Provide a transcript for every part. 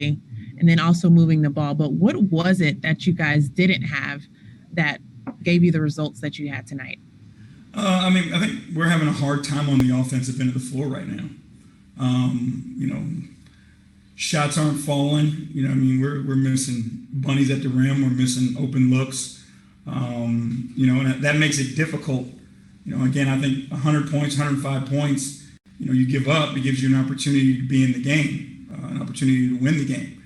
and then also moving the ball. But what was it that you guys didn't have that gave you the results that you had tonight? I think we're having a hard time on the offensive end of the floor right now. You know, shots aren't falling. We're missing bunnies at the rim. We're missing open looks. And that makes it difficult. Again, I think 100 points, 105 points, you give up, it gives you an opportunity to be in the game, an opportunity to win the game.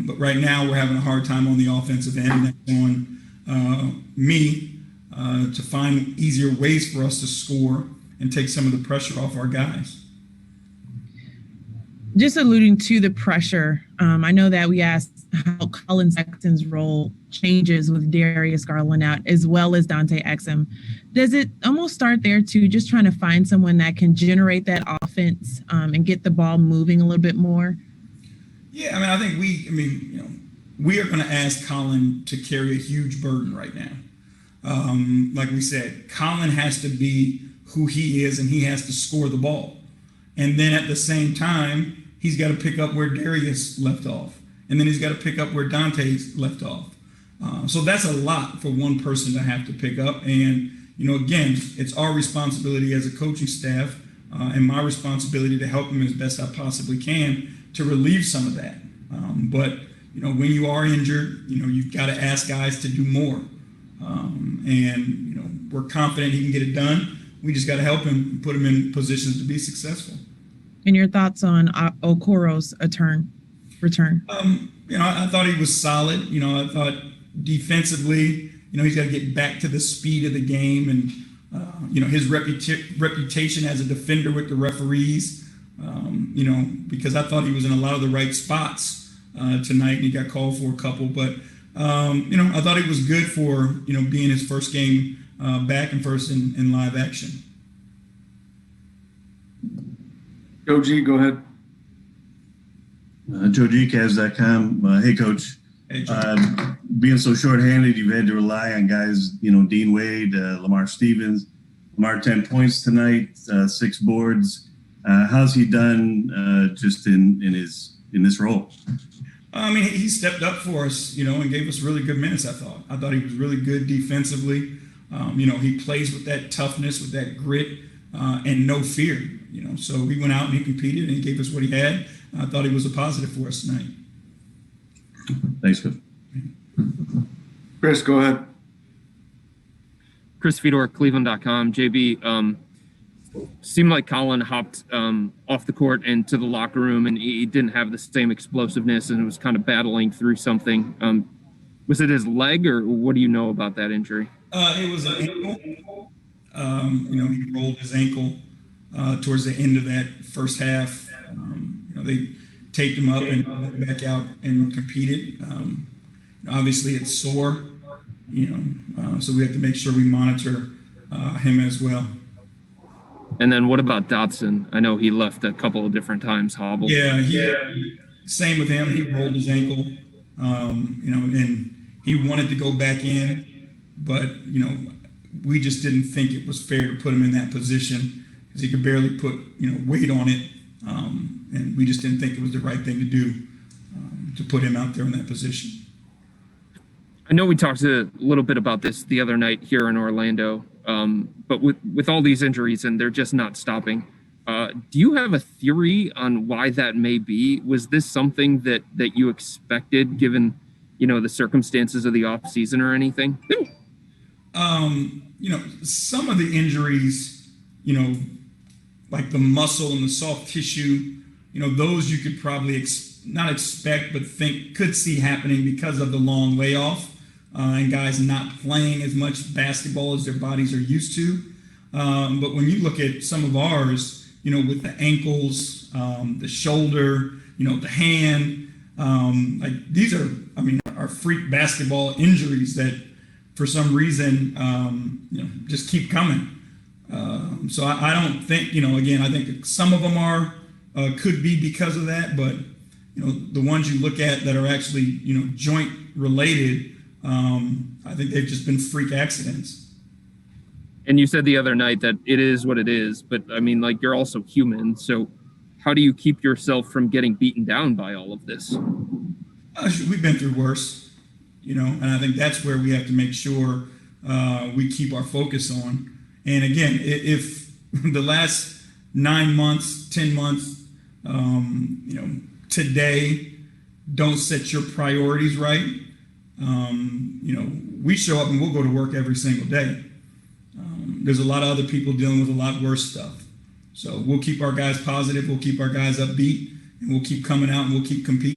But right now we're having a hard time on the offensive end. That's on me to find easier ways for us to score and take some of the pressure off our guys. Just alluding to the pressure, I know that we asked how Colin Sexton's role changes with Darius Garland out, as well as Dante Exum. Does it almost start there too, just trying to find someone that can generate that offense and get the ball moving a little bit more? Yeah, I think we are going to ask Colin to carry a huge burden right now. Like we said, Colin has to be who he is, and he has to score the ball. And then at the same time, he's got to pick up where Darius left off. And then he's got to pick up where Dante's left off. So that's a lot for one person to have to pick up. And, again, it's our responsibility as a coaching staff and my responsibility to help him as best I possibly can to relieve some of that. But when you are injured, you've got to ask guys to do more. And we're confident he can get it done. We just got to help him and put him in positions to be successful. And your thoughts on Okoro's return? I thought he was solid. I thought defensively, he's got to get back to the speed of the game and, his reputation as a defender with the referees, because I thought he was in a lot of the right spots tonight, and he got called for a couple. But, I thought it was good for, being his first game back and first in live action. Joe G, go ahead. Joe G, Cavs.com. Hey, Coach. Hey, Joe. Being so shorthanded, you've had to rely on guys, Dean Wade, Lamar Stevens. Lamar 10 points tonight, 6 boards. How's he done just in this role? He stepped up for us, and gave us really good minutes, I thought. I thought he was really good defensively. He plays with that toughness, with that grit, and no fear. So he went out and he competed and he gave us what he had. I thought he was a positive for us tonight. Thanks, Coach. Chris, go ahead. Chris Fedor, Cleveland.com. JB, seemed like Colin hopped off the court into the locker room and he didn't have the same explosiveness and was kind of battling through something. Was it his leg, or what do you know about that injury? It was an ankle. He rolled his ankle towards the end of that first half. They taped him up and went back out and competed. Obviously, it's sore, so we have to make sure we monitor him as well. And then what about Dotson? I know he left a couple of different times hobbled. Yeah, same with him. He rolled his ankle, and he wanted to go back in, but, we just didn't think it was fair to put him in that position because he could barely put, weight on it. And we just didn't think it was the right thing to do to put him out there in that position. I know we talked a little bit about this the other night here in Orlando, but with all these injuries and they're just not stopping, do you have a theory on why that may be? Was this something that you expected given, the circumstances of the off season or anything? Some of the injuries, like the muscle and the soft tissue, those you could probably not expect, but could see happening because of the long layoff and guys not playing as much basketball as their bodies are used to. But when you look at some of ours, with the ankles, the shoulder, the hand, these are freak basketball injuries that for some reason, just keep coming. So I don't think, again, I think some of them could be because of that, but, the ones you look at that are actually, joint related, I think they've just been freak accidents. And you said the other night that it is what it is, but you're also human. So how do you keep yourself from getting beaten down by all of this? We've been through worse, and I think that's where we have to make sure we keep our focus on. And again, if the last 9 months, 10 months, today don't set your priorities right, we show up and we'll go to work every single day. There's a lot of other people dealing with a lot worse stuff. So we'll keep our guys positive, we'll keep our guys upbeat, and we'll keep coming out and we'll keep competing.